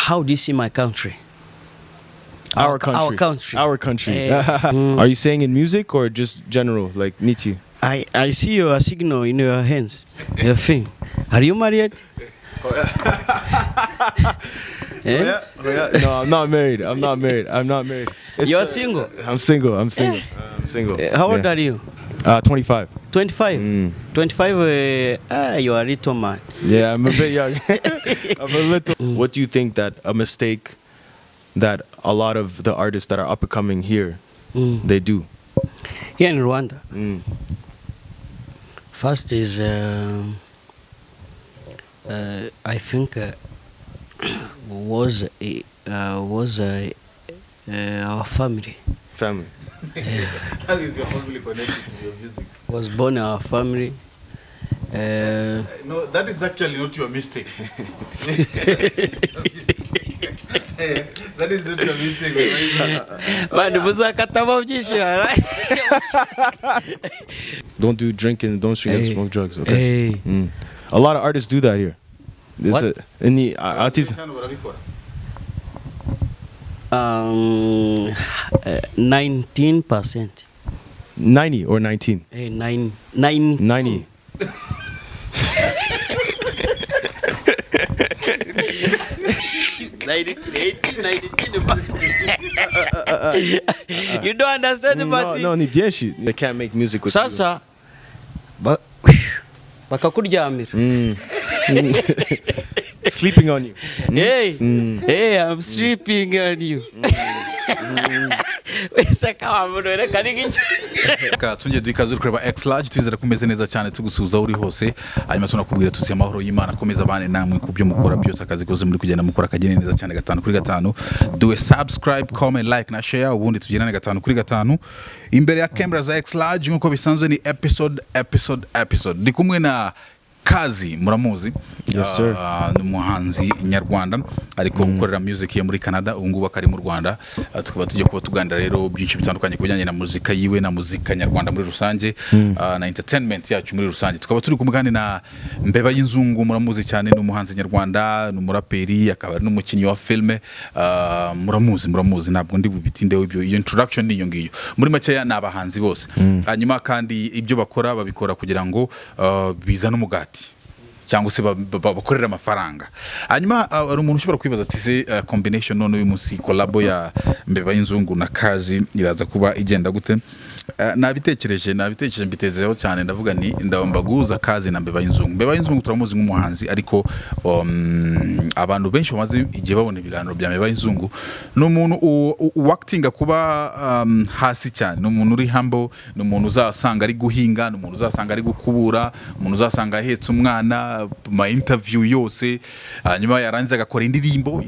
how do you see my country? Our country. Our country. Are you saying in music or just general, like Nietzsche? I see your signal in your hands. Your thing. Are you married? Yeah. No, I'm not married. You're single? I'm single. I'm single. How old are you? 25. 25? 25, you are a little man. Yeah, I'm a bit young. I'm a little. What do you think that a mistake that a lot of the artists that are up and coming here, they do? Here in Rwanda? First is, I think, was our family. Family. How is your family connected to your music? Was born in our family. No, that is actually not your mistake. That is not your mistake. Don't do drinking, don't drink and smoke drugs. Okay. A lot of artists do that here. In the artists. 19%. 90 or 19? 90. 90. You don't understand about no, they can't make music with Sasa, bakakuryamira. Sleeping on you. Hey, I'm sleeping on you. Tunje dukaze kureba X-Large twizera kumeze neza cyane tugusuza uri hose hanyuma tunakubwira tuzi amahoro y'Imana komeza bane namwe kubyo mukora byose akazi koze muri kugenda mukora kagene neza cyane 5 kuri 5 do a subscribe comment like na share ubundi tugendane 5 kuri 5 imbere ya camera za X-Large nkuko bisanzwe ni episode ndi kumwe na KAZI muramuzi. Yes sir. Umuhanzi nyarwanda ariko gukorera music ye muri Canada ubungubu akari mu Rwanda tukaba tujye kuba tuganira rero byinshi bitandukanye kujyanye na muzika yiwe na muzika nyarwanda muri rusange na entertainment yacu muri rusange tukaba turi kumugane na Mbeba y'inzungu muramuzi cyane n'umuhanzi nyarwanda n'umuraperi akaba ari n'umukinnyi wa filme muramuzi ntabwo ndi bubitindeho ibyo iyo introduction niyo ngiyo muri make ya nabahanzi bose hanyuma kandi ibyo bakora babikora kugira ngo bizana umugati cyangwa se bakorera amafaranga hanyuma ari umuntu ushobora kwibaza ati se combination none uyu munsi collabo ya Mbeba y'inzungu na KAZI iraza kuba igenda gute nabitekereje mbitezeho cyane ndavuga ni ndabambaguza KAZI na Mbeba y'inzungu turamuzi nk'umuhanzi ariko abantu benshi bamaze igihe babona ibiganiro bya Mbeba y'inzungu n'umuntu actinga kuba hasi cyane n'umuntu uri humble n'umuntu uzasanga ari guhinga n'umuntu uzasanga ari gukubura umuntu uzasanga ahetse umwana ma interview yose hanyuma yarangiza agakora indirimbo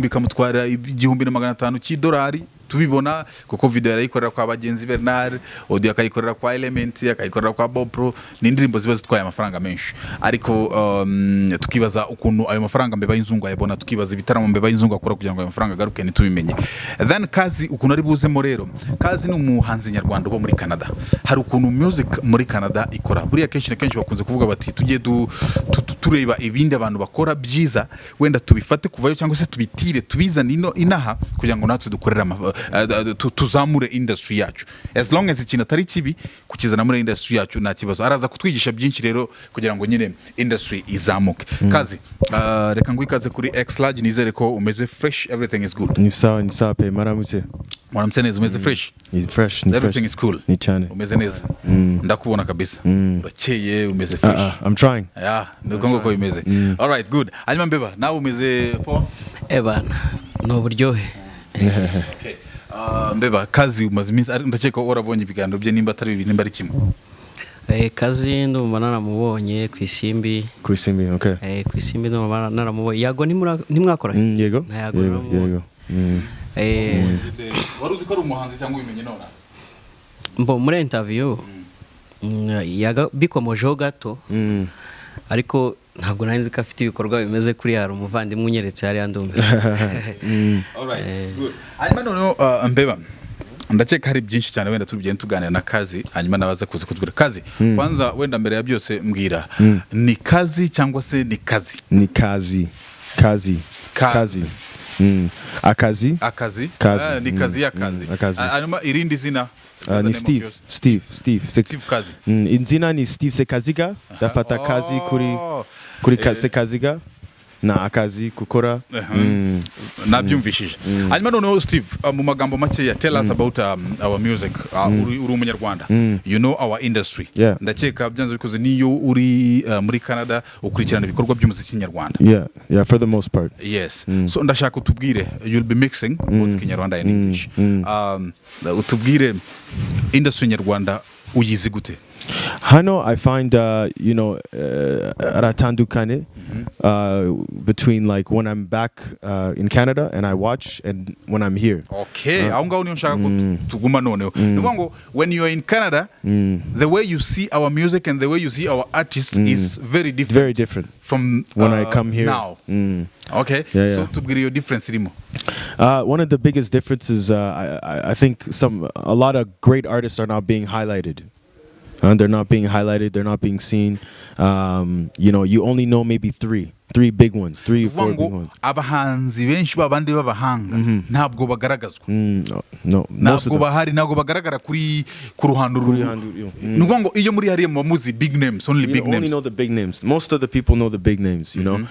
ikamutwara $1,500 cy'idolari tubibona kuko video yarayikorera kwa bagenzi Bernard audio akayikorera kwa Element akayikorera kwa Bob Pro n'indirimbo ziba zitwaye amafaranga menshi ariko tukibaza ukuntu ayo mafaranga Mbeba y'inzungu ayabona tukibaza ibitaramo Mbeba y'inzungu akora kugira ngo ayo mafaranga agaruke nitubimenye then KAZI ukuntu ari buzemo rero KAZI ni umuhanzi nyarwanda uba muri Canada hari ukuntu music muri Canada ikora buriya kenshi bakunze kuvuga bati tujye tureba ibindi abantu bakora byiza wenda tubifate kuvayo cyangwa se tubitire tubizana inaha kugira ngo natwe dukorera tuzamure industry yacu as long as ikintu atari kibi kukizana muri industry yacu nta kibazo araza kutwigisha byinshi rero kugira ngo nyine industry izamuke KAZI reka ngwikaze kuri X-Large nizere ko umeze fresh everything is good ni sawa pe maramutse neza umeze fresh is fresh everything is cool ni cyane umeze neza ndakubona kabisa urakeye umeze fresh I'm trying nuko ngoko imeze all right good hanyuma Mbeba nawe umeze po bana no buryohe okay Mbeba KAZI umaze iminsi ndakeka urabonye ibiganiro bye nimba atari ibintu nimba ari kimwe KAZI ndumva naramubonye ku isimbi okay ku isimbi ndumva naramubonye yago ntimwakora yego wari uzi ko ari umuhanzi cyangwa ubimenye none mbo muri interview bikomojeho gato ariko ntabwo nari nzi ko afite ibikorwa bimeze kuri hari umuvandimwe unyeretse hari andumva all right good hanyuma none Mbeba ndakeka hari byinshi cyane wenda tubigenda tuganira na KAZI hanyuma nabaza kuza kutubwira KAZI kwanza wenda mbere ya byose mbwira ni KAZI cyangwa se ni KAZI ni KAZI KAZI. Akazi. Akazi. KAZI. Ni kazi ya kazi. Akazi. Hanyuma irindi zina. Ni Steve. Steve Kazi. Inzina ni Steve Sekaziga. Dafata kazi kuri Sekaziga. Na akazi kukora. Nabyumvishije. Hanyuma noneho Steve, mu magambo makeya, tell us about our music. Uri umunyarwanda. You know our industry. Ndakeka byanze bikoze niyo uri muri Canada ukurikirana ibikorwa by'umuziki nyarwanda. Yeah, for the most part. Yes. So ndashaka utubwire, you'll be mixing both Kinyarwanda and English. Utubwire industry nyarwanda uyizi gute? Hano, I find, aratandukane between like when I'm back in Canada and I watch and when I'm here. Okay, aho ngaho niyo nshaka ko tuguma noneho. Nuko when you are in Canada, the way you see our music and the way you see our artists is very different. Very different from when I come here now. Okay, so tubwire your difference irimo. One of the biggest differences, I think a lot of great artists are not being highlighted. They're not being highlighted. They're not being seen. You only know maybe three big ones, 3 or 4 big ones. Abahanzi benshi babandi babahanga ntabwo bagaragazwa. No. Ntabwo bahari, ntabwo bagaragara kuri ku ruhando nuko ngo iyo muri hariye mu muzi big names, only big names. Only know the big names. Most of the people know the big names, you know.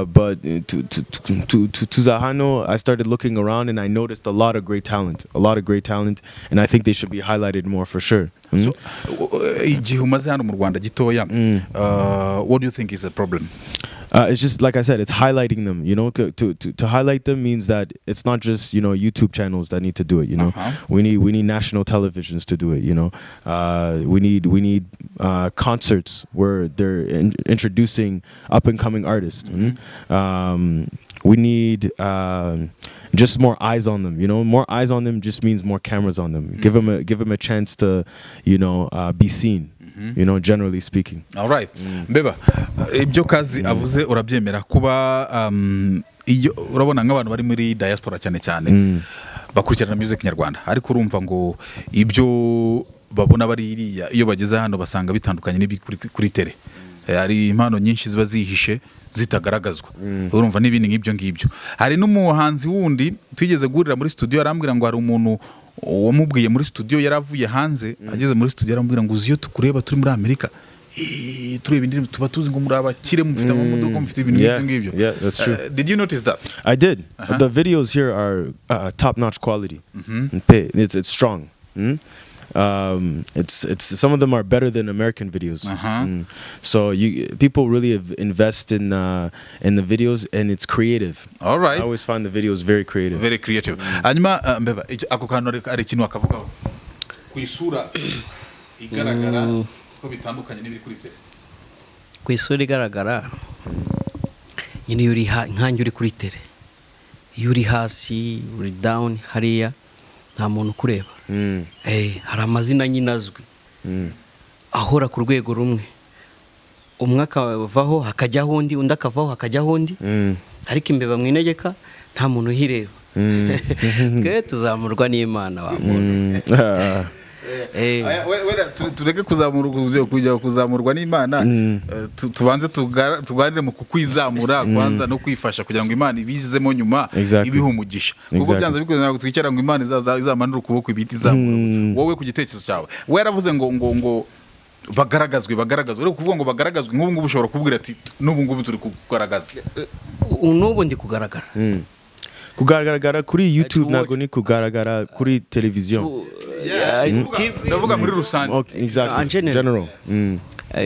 But to Zahano, I started looking around and I noticed a lot of great talent, and I think they should be highlighted more for sure. So, igihe umaze hano mu Rwanda gitoya, what do you think is the problem? It's just like I said, it's highlighting them. You know, to highlight them means that it's not just YouTube channels that need to do it. You know, we need national televisions to do it. You know, we need concerts where they're introducing up and coming artists. We need just more eyes on them. You know, more eyes on them just means more cameras on them. Give them a chance to be seen. Generally speaking. All right. Mbeba, ibyo KAZI avuze urabyemera kuba iyo urabona nk'abantu bari muri diaspora cyane bakurikirana music nyarwanda, ariko urumva ngo ibyo babona bari iriya iyo bageze hano basanga bitandukanye n'ibi kuri tele. Hari impano nyinshi ziba zihishe zitagaragazwa. Urumva n'ibindi nk'ibyo ngibyo. Hari n'umuhanzi wundi twigeze gurira muri studio arambwira ngo hari umuntu wamubwiye muri studio yaravuye hanze, ageze muri studio arambwira ngo uziyo tukureba turi muri Amerika tureba indirimbo tuba tuzi ngo muri abakire mufite amamodoka mufite ibintu ngibyo. Yeah, that's true. Did you notice that? I did. The videos here are top-notch quality. It's strong. It's some of them are better than American videos. So people really invest in the videos, and it's creative. All right. I always find the videos very creative. Very creative. Hanyuma Mbeba, ako kantu ari kintu akavugaho ku isura igaragara ko bitandukanye n'ibiri kuri tele. Ku isura igaragara nyine yuri nkanjye uri kuri tele, yuri hasi, uri down hariya nta muntu kureba. Hari amazina nyine azwi ahora ku rwego rumwe, umwe akavaho hakajyaho undi, undi akavaho hakajyaho undi, ariko imbeba mwinegeka nta muntu uhireba. Twe tuzamurwa n'Imana wa muntu. Tureke kuzamurwa n'Imana, tubanze tuganire mu kukwizamura kwanza no kwifasha kugira ngo Imana ibizemo nyuma ibihumugisha. Kuko byanze bikoze ntabwo twicara ngo Imana izamanura ukuboko ibiti izamura. Wowe ku gitekerezo cyawe waravuze ngo bagaragazwe uri kuvuga ngo bagaragazwe nk'ubu ngubu ushobora kubwira ati n'ubu ngubu turi kugaragaza. N'ubu ndi kugaragara. Kugaragara kuri YouTube ntabwo ni kugaragara kuri televiziyo. Ndavuga muri rusange. Exactly. General.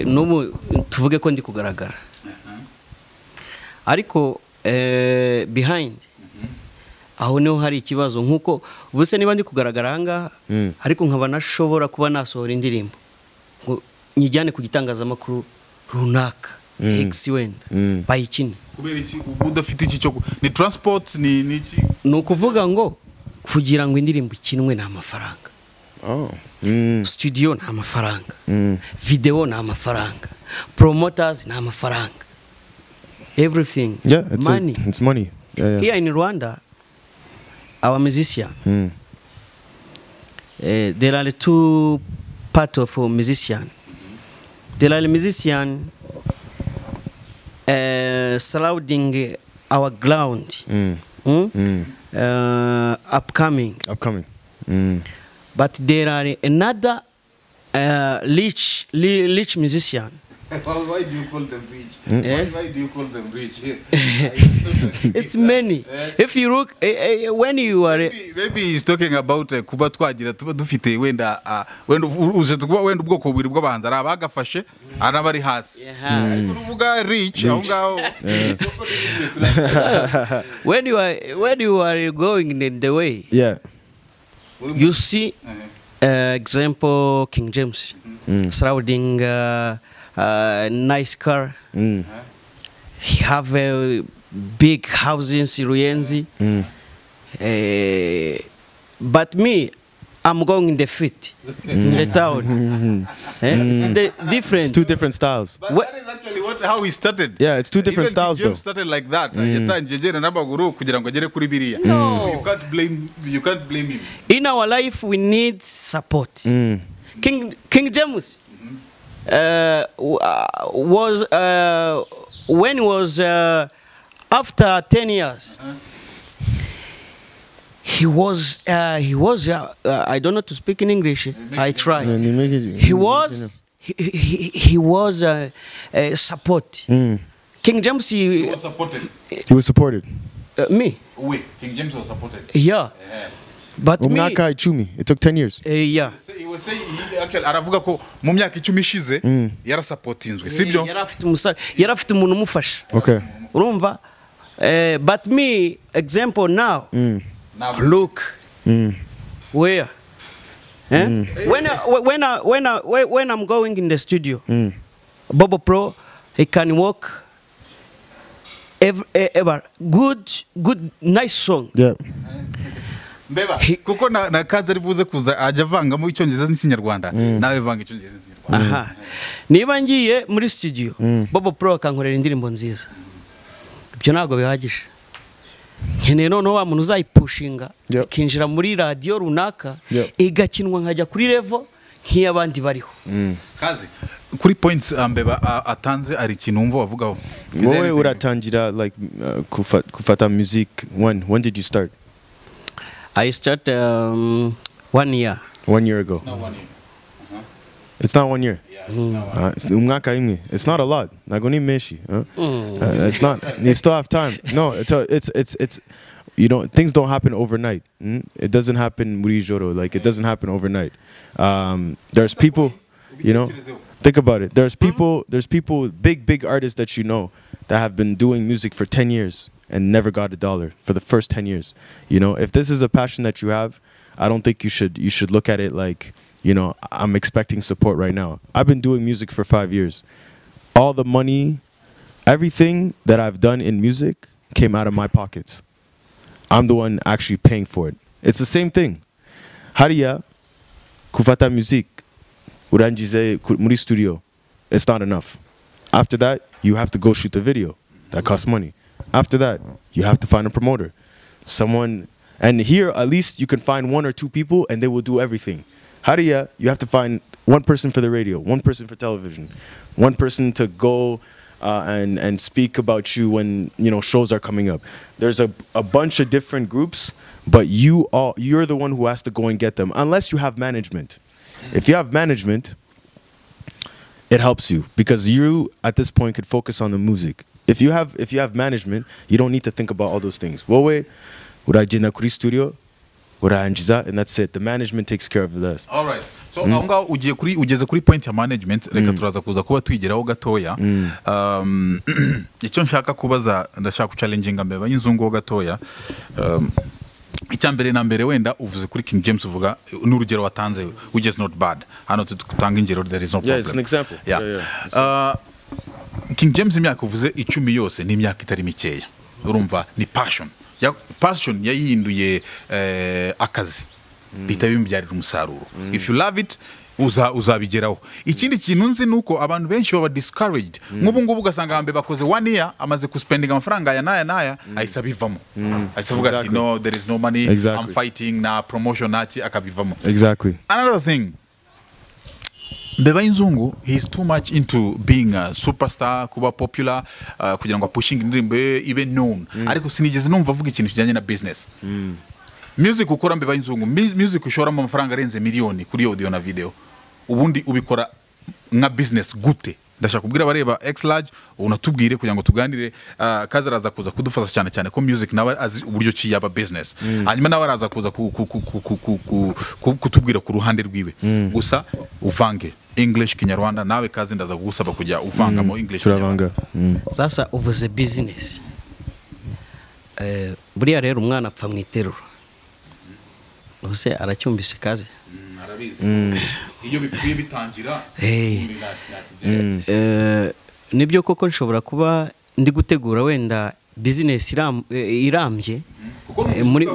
N'ubu tuvuge ko ndi kugaragara. Ariko behind aho niho hari ikibazo, nkuko ubuse niba ndi kugaragara hanga ariko nkaba nashobora kuba nasohora indirimbo ngo nyijyane ku gitangazamakuru runaka X wenda bayikine. Kubera iki udafite iki cyo ni transport ni iki? Nukuvuga ngo kugira ngo indirimbo ikinwe na amafaranga. Studio na amafaranga. Video na amafaranga. Promoters na amafaranga. Everything. Yeah, money. It's money. Yeah. Here in Rwanda, our musician, there are two parts of a musician. There are musician surrounding our ground, upcoming. But there are another rich musician. Why do you call them rich? Why do you call them rich? It's many. If you look, when you are... Maybe he's talking about kuba twagira tuba dufite wenda uje tuba wenda ubwoko bubiri bw'abahanzi ari abagafashe arabari hasi. Ariko uvuga rich aho ngaho. When you are going in the way, you see, example, King James surrounding nice car. He have a big house in Ruyenzi. But me, I'm going in the fit in the town. It's different. It's two different styles. But that is actually how he started. Yeah, it's two different styles though. Started like that. No. You can't blame him. In our life, we need support. King James was when was after 10 years. He was I don't know to speak in English. I try. He was support. King James he was supported. He was supported. Me. Oui, King James was supported. Yeah. But me, it took 10 years. Yeah. He was saying actually aravuga ko mu myaka 10 ishize yarasupportinzwe sibyo yarafite umuntu umufasha. Okay. Urumva? But me, example now. Look. Where? When I'm going in the studio, Bobo Pro, he can walk ever good nice song. Yeah. Mbeba kuko na kazi ari buze kuza ajya vanga mu icyongereza n'ikinyarwanda nawe vanga icyongereza n'ikinyarwanda. Aha. Niba ngiye muri studio, Bobo Pro akankorera indirimbo nziza. Ibyo ntabwo bihagije. Nkeneye noneho wa muntu uzayipushinga ikinjira muri radio runaka igakinwa nkajya kuri level nk'iyabandi bariho. Kazi kuri points Mbeba atanze ari ikintu wumva wavugaho. Wowe uratangira like kufata music when did you start? I started 1 year. 1 year ago. It's not 1 year. Yeah, it's not 1 year. It's not a lot. It's not. You still have time. No, it's you know, things don't happen overnight. It doesn't happen murijoro. Like it doesn't happen overnight. There's people, you know. Think about it. There's people, big artists that you know that have been doing music for 10 years and never got $1 for the first 10 years. You know, if this is a passion that you have, I don't think you should look at it like, you know, I'm expecting support right now. I've been doing music for 5 years. All the money, everything that I've done in music came out of my pockets. I'm the one actually paying for it. It's the same thing. Hariya, kufata music, urangize muri studio. It's not enough. After that, you have to go shoot the video. That costs money. After that, you have to find a promoter. Someone, and here at least you can find 1 or 2 people and they will do everything. Hariya, you have to find 1 person for the radio, 1 person for television, 1 person to go and speak about you when, you know, shows are coming up. There's a bunch of different groups, but you're the one who has to go and get them, unless you have management. If you have management, it helps you because you at this point could focus on the music. If you have management, you don't need to think about all those things. Wowe uragenda kuri studio, urangiza, and that's it. The management takes care of the rest. All right. So aho ugeze kuri point ya management, reka turaza kuza kuba twigeraho gatoya. Icyo nshaka kubaza, ndashaka kuchallenginga Mbeba y'inzungu gatoya. Icyambere na mbere wenda uvuze kuri King James uvuga n'urugero watanze, which is not bad. Hano tutanga ingero, there is no problem. Yeah, it's an example. Yeah. King James imyaka uvuze 10 yose ni imyaka itari mikeya. Urumva ni passion. Passion yayihinduye akazi. Bitabimubyarira umusaruro. If you love it, uzabigeraho. Ikindi kintu nzi nuko abantu benshi baba discouraged. Nk'ubu ngubu ugasanga Mbeba bakoze 1 year amaze kuspendinga amafaranga ya naya ahisa bivamo. Ahisa vuga ati no, there is no money. I'm fighting na promotion ati akabivamo. Exactly. Another thing, Mbeba y'inzungu, he's too much into being a superstar, kuba popular, kugira ngo pushing indirimbo ibe known. Ariko sinigeze numva avuga ikintu kijyanye na business. Music ukora Mbeba y'inzungu, music ushora mu mafaranga arenze miliyoni kuri audio na video. Ubundi ubikora nka business gute? Ndashaka kubwira bareba X large unatubwire kugira ngo tuganire. Kazi araza kuza kudufasha cyane cyane ko music nawe azi uburyo ki yaba business. Hanyuma nawe araza kuza kutubwira ku ruhande rwiwe. Gusa uvange English Kinyarwanda, nawe Kazi ndaza kugusaba kujya uvangamo English Kinyarwanda. Sasa uvuze business. Buriya rero umwana apfa mu iteruro. Use aracyumvise Kazi. Arabizi. Iyo bikwiye bitangira. Nibyo koko nshobora kuba ndi gutegura wenda business irambye. Muri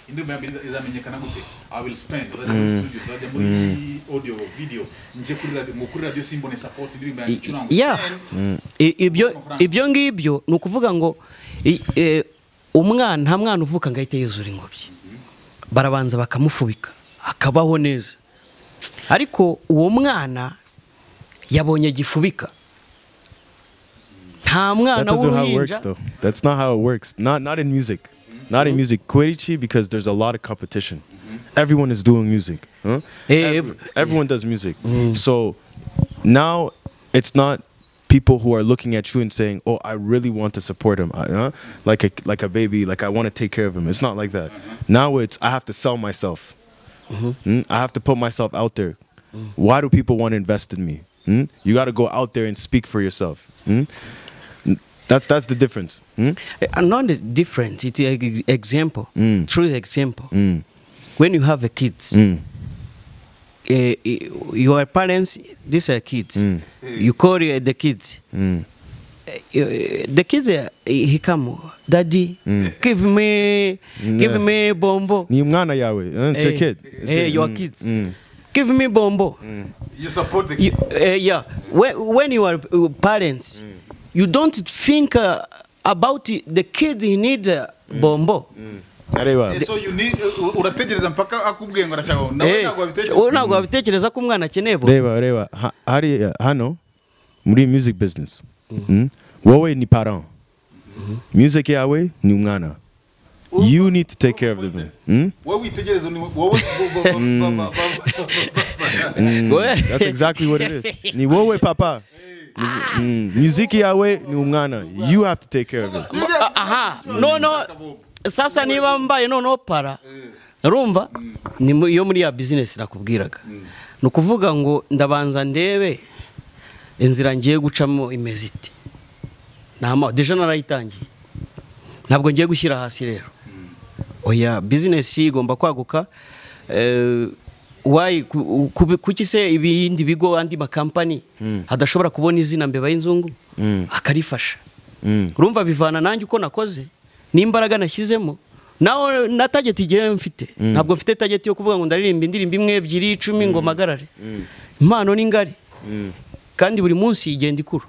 indimi izamenyekana gute? I will spend studio zaje muri audio video nje kuri radio simbone support indimi y'icuranga. Yeah. Ibyo ngibyo nukuvuga ngo umwana nta mwana uvuka ngahite yuzura ingobyi. Barabanza bakamufubika akabaho neza. Ariko uwo mwana yabonye gifubika. Nta mwana w'uruhinja. That's not how it works. Not in music. Not in music. Kwerichi, because there's a lot of competition. Everyone is doing music. Huh? Everyone does music. So now it's not people who are looking at you and saying, "Oh, I really want to support him," like a baby, like I want to take care of him. It's not like that. Now it's I have to sell myself. I have to put myself out there. Why do people want to invest in me? You got to go out there and speak for yourself. That's the difference. Not the difference. It's an example. True example. When you have a kids, your parents, these are kids. You call the kids. The kids, he come, Daddy, give me bombo. Ni mwana yawe, it's your kid. Hey, your kids. Give me bombo. You support the kid. Yeah. When you are parents, you don't think about the kid. He need bombo. So you need urategereza mpaka akubwiye ngo arashaka ntabwo wabitekereza ko umwana akeneye bo. Reba hari hano muri music business. Wowe ni parent. Music yawe ni umwana. You need to take care of them. That's exactly what it is. Ni wowe papa. Music yawe ni umwana. You have to take care of it. No. Sasa niba mbaye noneho para. Urumva? Ni yo muri ya business nakubwiraga. Nukuvuga ngo ndabanza ndebe inzira ngiye gucamo imeziti. Nama deja narayitangiye. Ntabwo ngiye gushyira hasi rero. Oya business igomba kwaguka. Why kuki se ibindi bigo andi makampani hadashobora kubona izina Mbeba y'inzungu akarifasha. Urumva bivana nanjye uko nakoze n'imbaraga nashyizemo. Naho na target igiye mfite. Ntabwo mfite target yo kuvuga ngo ndaririmba indirimbo imwe 2 10 ngo magarare. Impano ni ngari. Kandi buri munsi igenda ikura.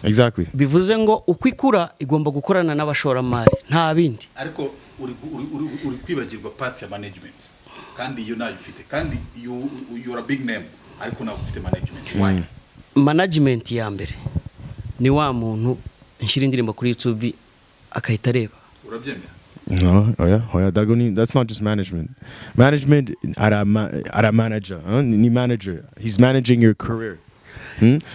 Exactly. Bivuze ngo ukwikura igomba gukorana n'abashoramari nta bindi. Ariko uri kwibagirwa part ya management. Kandi you nayo ufite. Kandi you are a big name. Ariko nawe ufite management. Why? Management ya mbere ni wa muntu nshira indirimbo kuri YouTube akahita areba. Urabyemera? No, that's not just management. Management at a manager. Ni manager. He's managing your career.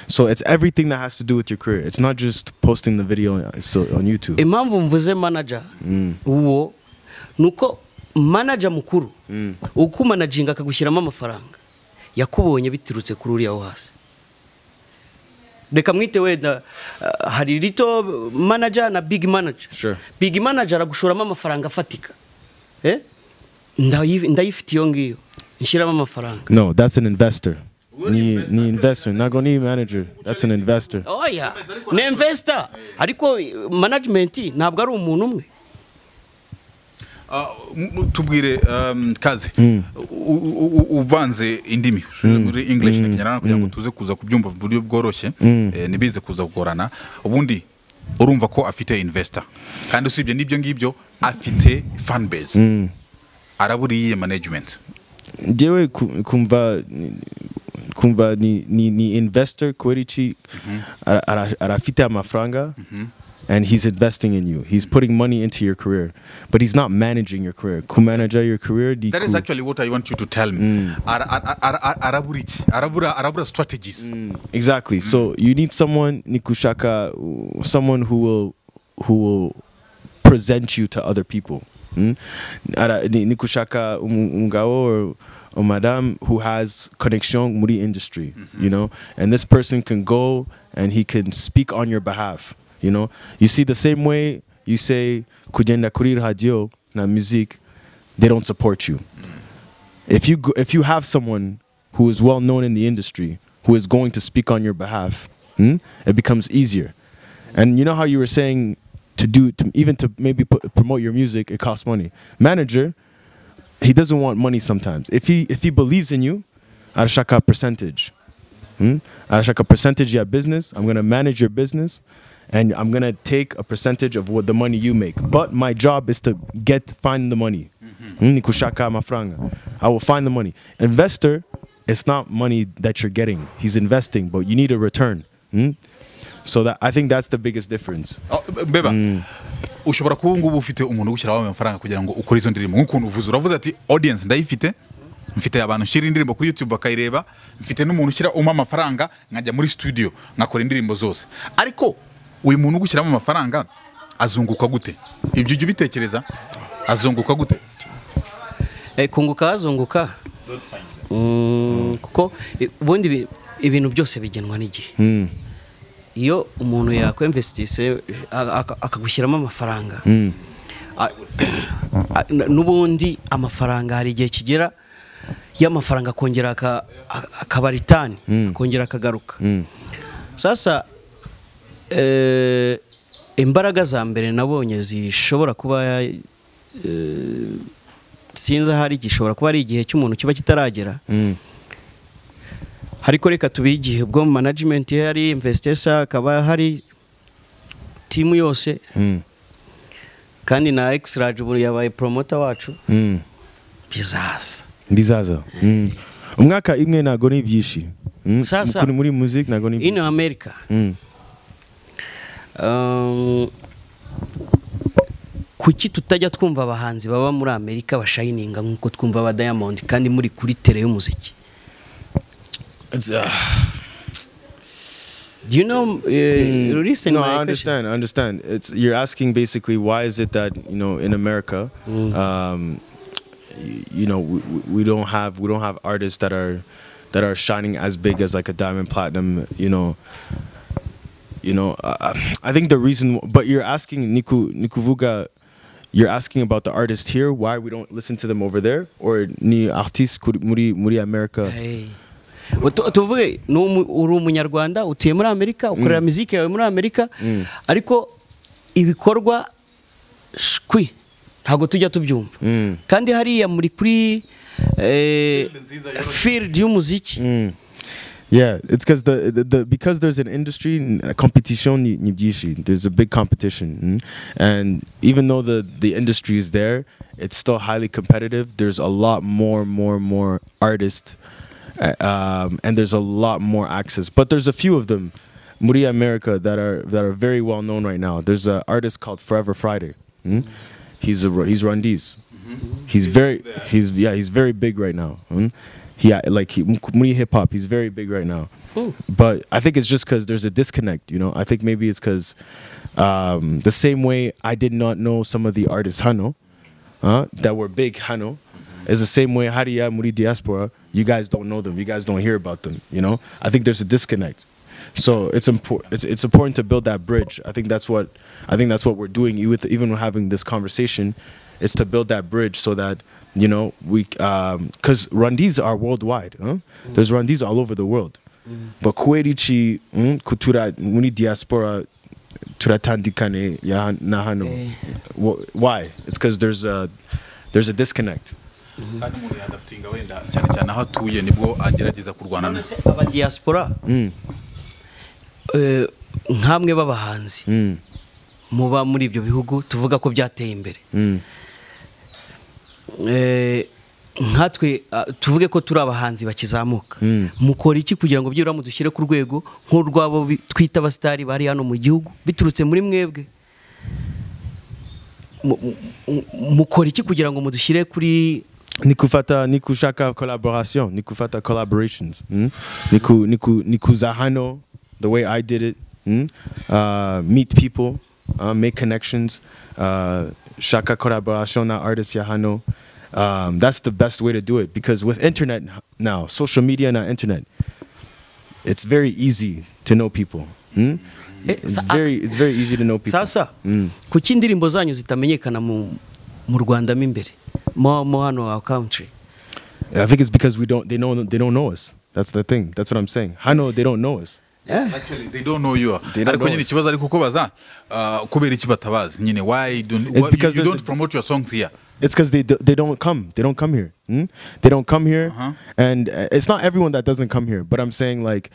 So it's everything that has to do with your career. It's not just posting the video on YouTube. Impamvu mvuze manager uwo nuko manager mukuru uko managing akagushyiramo amafaranga yakubonye biturutse kuri uriya wo hasi. Reka mwite weda hari rito manager na big manager. Sure. Big manager aragushoramo amafaranga afatika. Ndayifite iyo ngiyo nshyiramo amafaranga. No, that's an investor. Ni investor, not gonna manager. That's an investor. Oh yeah. Ni investor. Ariko management ntabwo ari umuntu umwe. Tubwire Kazi uvanze indimi muri English na Kinyarwanda kugira ngo tuze kuza kubyumva mu buryo bworoshye nibize kuza kugorana. Ubundi urumva ko afite investor kandi usibye nibyo ngibyo afite fan base. Araburiye management. Jewe kumva ni investor kwerichi arafite amafaranga and he's investing in you. He's putting money into your career, but he's not managing your career. Kumanager your career. That is actually what I want you to tell me. Arabura strategies. Exactly. So you need someone nikushaka, someone who will present you to other people. Nikushaka umgao or madam who has connection muri industry, you know, and this person can go and he can speak on your behalf. You know, you see the same way you say kugenda kuri radio na music, they don't support you. If you have someone who is well known in the industry who is going to speak on your behalf, it becomes easier. And you know how you were saying to maybe promote your music, it costs money. Manager, he doesn't want money sometimes. If he believes in you, arashaka percentage. Arashaka percentage your business. I'm gonna manage your business. And I'm gonna take a percentage of what the money you make. But my job is to find the money. Nikushaka mafranga. I will find the money. Investor, it's not money that you're getting. He's investing, but you need a return. So that I think that's the biggest difference. Beba, ushobora kuba ngubu ufite umuntu gushyiraho amafaranga kugira ngo ukore izo ndirimbo nk'ukuntu uvuze uravuze ati audience ndayifite, mfite abantu shira indirimbo kuri YouTube bakayireba, mfite n'umuntu ushyira amafaranga nkajya muri studio ngakora indirimbo zose. Ariko uyu muntu gushyiramo amafaranga azunguka gute? Ibyo ujye bitekereza, azunguka gute? Kunguka azunguka kuko ubundi ibintu byose bigenwa n'igihe. Iyo umuntu yakwinvestise akagushyiramo amafaranga, n'ubundi amafaranga hari igihe kigera y'amafaranga kongera akabaritani kongera akagaruka. Sasa imbaraga za mbere nabonye zishobora kuba sinza hari gishobora kuba ari igihe cy'umuntu kiba kitaragera. Hariko reka tubigihe bwo management yari investor akaba hari team yose kandi na X-Raj ubu yabaye promoter wacu bizaza umwaka imwe nago ni byishi sasa muri music nago ni in America kuki tutajya twumva abahanzi baba muri Amerika bashininga nkuko twumva aba Diamond kandi muri kuri tele y'umuziki? Do you know no, I understand. You're asking basically why is it that, you know, in America you know, we don't have artists that are shining as big as like a Diamond Platinum, you know, I think the reason, but you're asking Nikuvuga, you're asking about the artists here, why we don't listen to them over there, or ni artiste muri America? Hey. Tuvuge uri umunyarwanda utuye muri Amerika ukorera muziki yawe muri Amerika ariko ibikorwa shwi ntago tujya tubyumva kandi hariya muri kuri field y'umuziki. Yeah, it's because there's an industry competition there's a big competition and even though the industry is there, it's still highly competitive. There's a lot more artists and there's a lot more access, but there's a few of them muri America that are very well known right now. There's an artist called Forever Friday. He's Rwandese. He's very big right now. Muri hip hop, he's very big right now. But I think it's just because there's a disconnect, you know. I think maybe it's because the same way I did not know some of the artists Hano that were big Hano is the same way Hariya Muri diaspora, you guys don't know them, you guys don't hear about them, you know. I think there's a disconnect. So it's important to build that bridge. I think that's what we're doing even having this conversation. It's to build that bridge so that, you know, we because Rwandese are worldwide. There's Rwandese all over the world. But Kwerichi kutura Muri diaspora turatandikane ya nahano. Why? It's because there's a disconnect. Kandi muri adaptinga wenda cyane cyane aho tuye nibwo agerageza kurwana na aba diaspora nkamwe babahanzi muba muri ibyo bihugu tuvuga ko byateye imbere nkatwe tuvuge ko turi abahanzi bakizamuka mukora iki kugira ngo byibura mudushyire ku rwego nk'urwabo twita abasitari bari hano mu gihugu biturutse muri mwebwe mukora iki kugira ngo mudushyire kuri ni kushaka collaboration, ni kufata collaborations, ni kuza hano the way I did it, meet people, make connections, shaka collaboration na artists ya hano. That's the best way to do it, because with internet now, social media and internet, it's very easy to know people. It's very easy to know people. Sasa kuki indirimbo zanyu zitamenyekana mu Rwanda mo imbere mo hano our country? I think it's because they don't know us. That's the thing. That's what I'm saying. Hano, they don't know us. Yeah. Actually, they don't know you. Ariko nyine ikibazo ari kukubaza kubera iki batabazi nyine why you don't promote your songs here? It's because they don't come. They don't come here. They don't come here, and it's not everyone that doesn't come here. But I'm saying like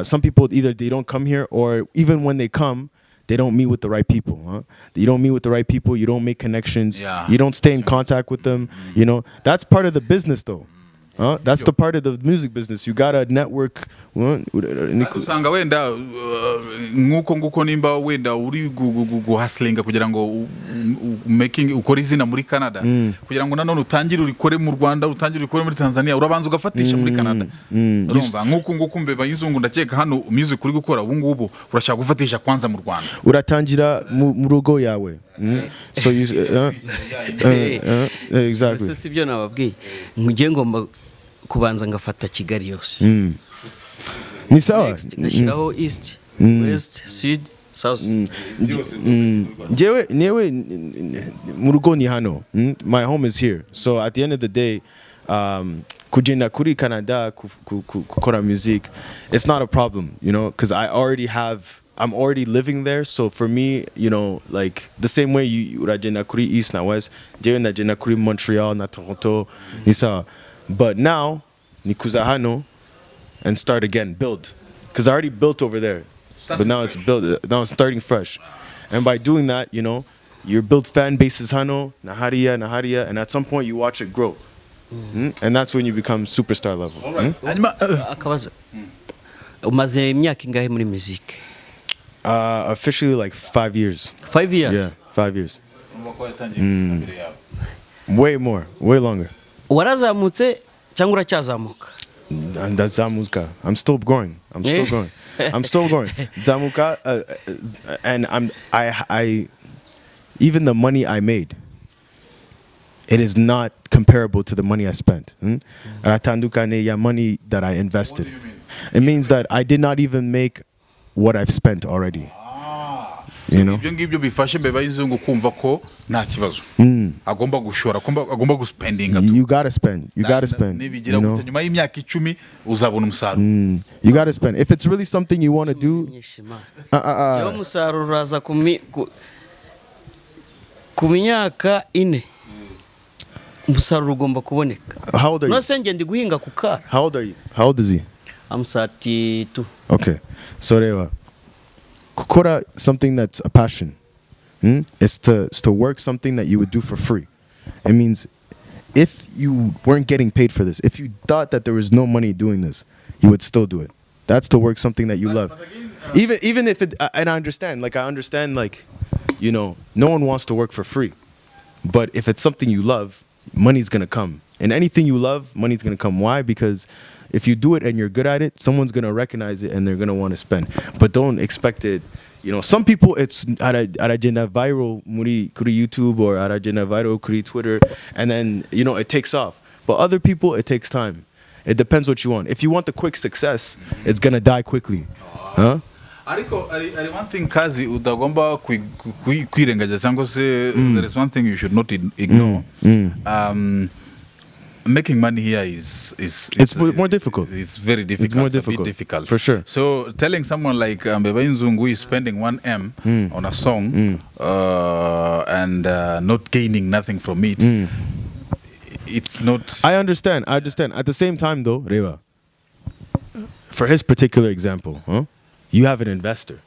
some people either they don't come here, or even when they come, they don't meet with the right people. You don't meet with the right people. You don't make connections. Yeah. You don't stay in contact with them. You know, that's part of the business, though. That's the part of the music business. You gotta network. Usanga wenda nguko nimba wenda uri guhustlinga kugira ngo making ukora izina muri Canada kugira ngo nanone utangire urikore mu Rwanda, utangire urikore muri Tanzania, urabanza ugafatisha muri Canada. Urumva nguko mbeba yizungu ndakeka hano music uri gukora ubu ngubu urashaka gufatisha kwanza mu Rwanda. Uratangira mu rugo yawe. So you exactly. Sisi byo nababwiye ngiye ngomba kubanza ngafata Kigali yose. Ni sawa. Ngashiraho east, west, south, south. Nyewe mu rugo ni hano. My home is here. So at the end of the day, kugenda kuri Canada kukora music, it's not a problem, you know, because I'm already living there. So for me, you know, like the same way you uragenda kuri east na west, jewe ndagenda kuri Montreal na Toronto, nisa. But now, ni kuza hano and start again, build, because I already built over there. But now it's built. Now it's starting fresh, and by doing that, you know, you build fan bases hano, naharia, and at some point you watch it grow, and that's when you become superstar level. All right. Akabazo. Umaze imyaka ingahe muri music? Officially like 5 years. 5 years? Yeah, 5 years. Way more, way longer. Warazamutse cyangwa uracyazamuka? Ndazamuka. I'm still growing. I'm still growing. I'm still growing. Zamuka, and I even the money I made, it is not comparable to the money I spent. Ratandukane ya money that I invested. It means that I did not even make what I've spent already. You know? Ibyo bifashe mbeba yizungu kumva ko nta kibazo. Agomba gushora, agomba guspendinga. You gotta spend. You gotta spend. Nibigira nyuma y'imyaka 10 uzabona umusaruro. You gotta spend. If it's really something you want to do, yo umusaruro uraza ku myaka 4. Umusaruro ugomba kuboneka. How old are you? No senge ndi guhinga ku kara. How old are you? How old is he? I'm 32. Okay. So rewa. Kukora something that's a passion. It's to work something that you would do for free. It means if you weren't getting paid for this, if you thought that there was no money doing this, you would still do it. That's to work something that you love. Even if it, and I understand, like, you know, no one wants to work for free. But if it's something you love, money's gonna come. And anything you love, money's gonna come. Why? Because if you do it and you're good at it, someone's gonna recognize it and they're gonna want to spend. But don't expect it. You know, some people it's aragenda viral kuri YouTube or aragenda viral kuri Twitter, and then you know it takes off. But other people, it takes time. It depends what you want. If you want the quick success, it's gonna die quickly. Huh? Ariko ari one thing KAZI udagomba kwirengaza cyangwa se there is one thing you should not ignore. Making money here is more difficult. It's very difficult. It's more difficult. A bit difficult for sure. So telling someone like Mbeba Nzungu is spending 1M on a song and not gaining nothing from it, it's not. I understand. At the same time, though, Reva, for his particular example, you have an investor.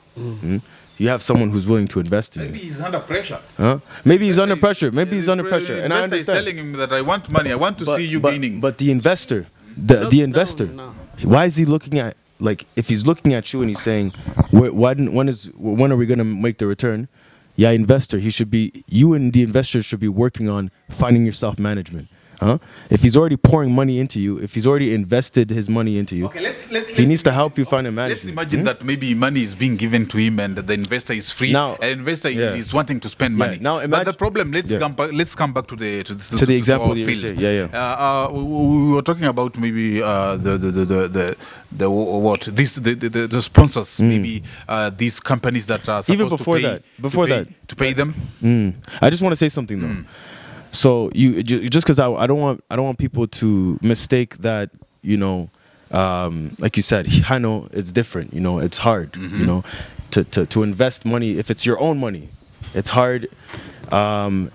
you have someone who's willing to invest in Maybe you. he's under pressure. Huh? Maybe he's under pressure. Maybe he's under pressure. And I Investor is understand. telling him that I want money. I want to see you gaining. But the investor, the investor, no. why is he looking at, like, if he's looking at you and he's saying, when are we going to make the return? Yeah, investor, you and the investor should be working on finding your self-management. Huh? If he's already pouring money into you, if he's already invested his money into you, Okay, let's he needs to help you find a management. Let's imagine that maybe money is being given to him and the investor is free. Now- and the investor yeah. is wanting to spend money. Now but imagine- the problem, let's Yeah. come back to the example our you were field. saying. Yeah. We were talking about maybe the sponsors, maybe these companies that are supposed Even before to pay them. I just want to say something though. So just because I don't want people to mistake that, you know, like you said, Hano, it's different. You know, it's hard. You know, to invest money, if it's your own money, it's hard. And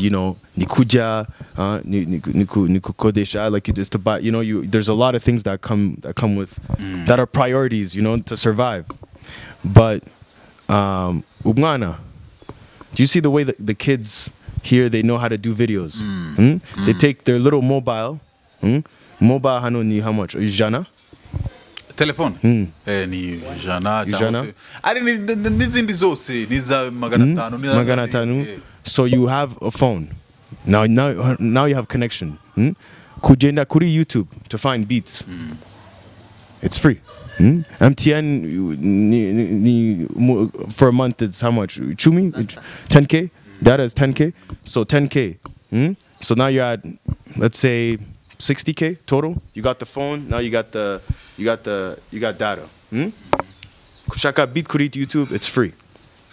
you know, nikuja, nikukodesha, like it is to buy. You know, there's a lot of things that come with that are priorities. You know, to survive. But Umana, do you see the way that the kids here, they know how to do videos? They take their little mobile. Mobile hano ni how much? Jana? Telephone. Ni jana. Jana? Nizindi zose, niza Magana tanu. So you have a phone. Now you have connection. Kujenda kuri YouTube to find beats. It's free. MTN for a month it's how much? Chumi? 10K? Data is 10K. So 10K. So now you're at, let's say, 60K total. You got the phone. Now you got data. Kushaka beat kurit YouTube. It's free.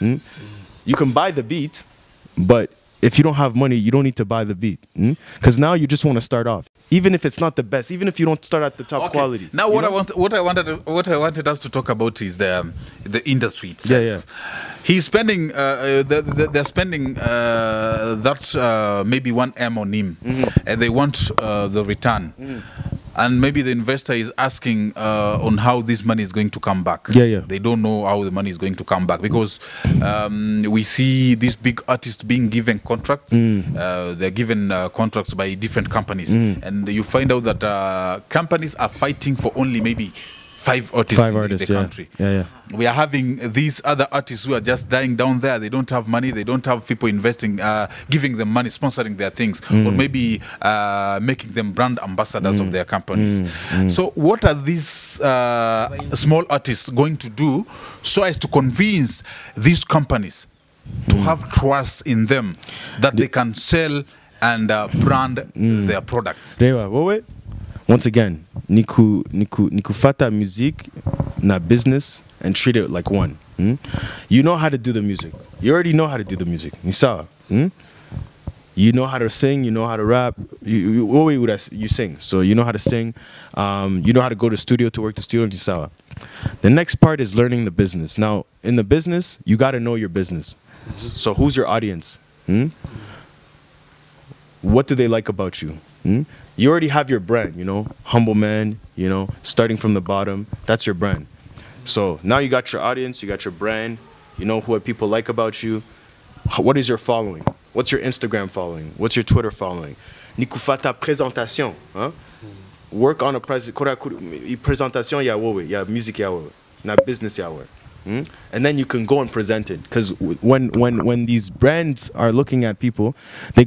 You can buy the beat, but if you don't have money, you don't need to buy the beat. Because now you just want to start off. Even if it's not the best, even if you don't start at the top quality. Now, what I wanted us to talk about is the industry itself. Yeah. He's spending. They're spending that maybe 1M on him, and they want the return. And maybe the investor is asking on how this money is going to come back. Yeah. They don't know how the money is going to come back because we see these big artists being given contracts. They're given contracts by different companies. And you find out that companies are fighting for only maybe 5 artists in the country. Yeah. We are having these other artists who are just dying down there. They don't have money. They don't have people investing, giving them money, sponsoring their things, or maybe making them brand ambassadors of their companies. So what are these small artists going to do so as to convince these companies to have trust in them that they can sell and brand their products? Rewa, wait. Once again, niku fata music na business and treat it like one. You know how to do the music. You already know how to do the music. Nisawa. You know how to sing. You know how to rap. You sing. So you know how to sing. You know how to go to studio to work the studio. Nisawa. The next part is learning the business. Now, in the business, you got to know your business. So who's your audience? What do they like about you? You already have your brand, you know, humble man, you know, starting from the bottom. That's your brand. So now you got your audience, you got your brand, you know what people like about you. What is your following? What's your Instagram following? What's your Twitter following? Nikufata présentation. Work on a presentation ya music ya na business ya. And then you can go and present it, because when these brands are looking at people, they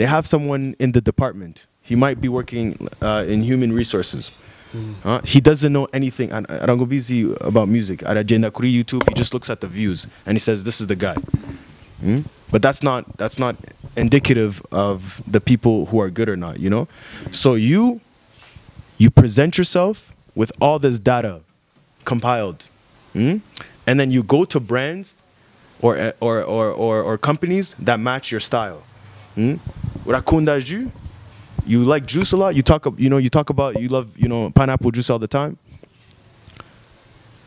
have someone in the department. He might be working in human resources. He doesn't know anything about music. At Agenda Kuri YouTube, he just looks at the views and he says, "This is the guy." But that's not indicative of the people who are good or not. You know, so you present yourself with all this data compiled. And then you go to brands or companies that match your style. Rakunda jus, you like juice a lot. You talk about you love pineapple juice all the time.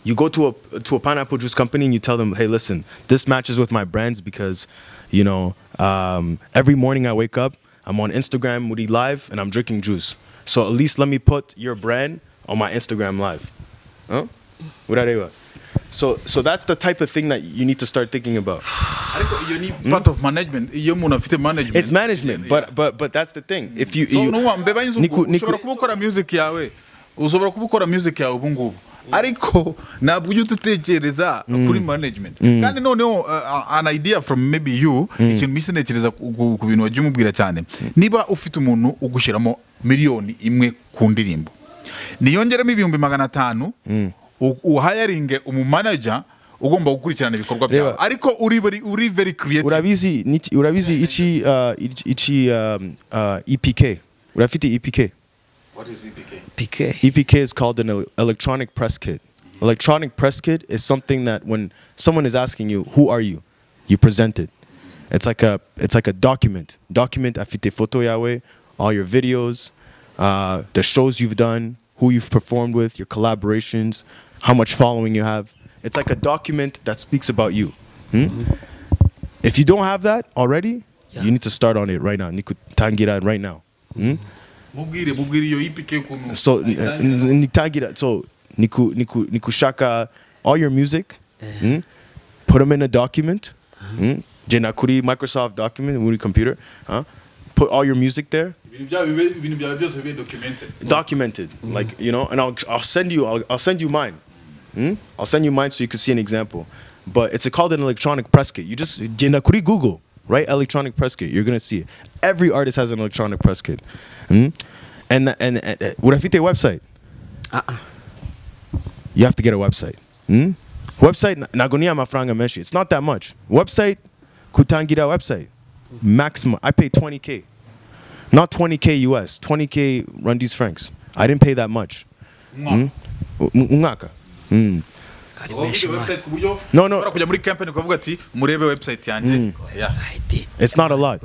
You go to a pineapple juice company and you tell them, hey, listen, this matches with my brands because every morning I wake up, I'm on Instagram, Moody Live, and I'm drinking juice. So at least let me put your brand on my Instagram Live. So that's the type of thing that you need to start thinking about. You need part of management. Iyo umuntu afite management. It's management, but that's the thing. If you so no mbeba inzungu ushobora kubukora music yawe. Ushobora kubukora music yawe ubungubu. Ariko ntabwo ujye utekereza kuri management. Kandi noneho an idea from maybe you ikintu misenekereza ku bintu waje umubwira cyane. Niba ufite umuntu ugushiramo miliyoni imwe ku ndirimbo. Niyongeramo 500,000 uhayaringe umumanager ugomba gukurikirana ibikorwa byawe ariko uri very creative. Urabizi ichi EPK. Urafite EPK. What is EPK? EPK is called an electronic press kit. Electronic press kit is something that when someone is asking you, who are you? You present it. It's like a document. Document afite photo yawe, all your videos, the shows you've done, who you've performed with, your collaborations, how much following you have. It's like a document that speaks about you. If you don't have that already, you need to start on it right now. Niku tangira right now. Mubwire yo EPK kuno. So nitangira. So niku shaka all your music. Put them in a document. Jena kuri Microsoft document, muri computer. Put all your music there. Documented, like, you know, and I'll send you mine. I'll send you mine so you can see an example. But it's called an electronic press kit. You just Google, right? Electronic press kit. You're gonna see it. Every artist has an electronic press kit. And urafite website. You have to get a website. Website nagonia mafranga meshi. It's not that much. Website kutangira website. Maximum. I paid 20K. Not 20K US, 20K Rundis francs. I didn't pay that much. Ngaka. No. It's not a lot.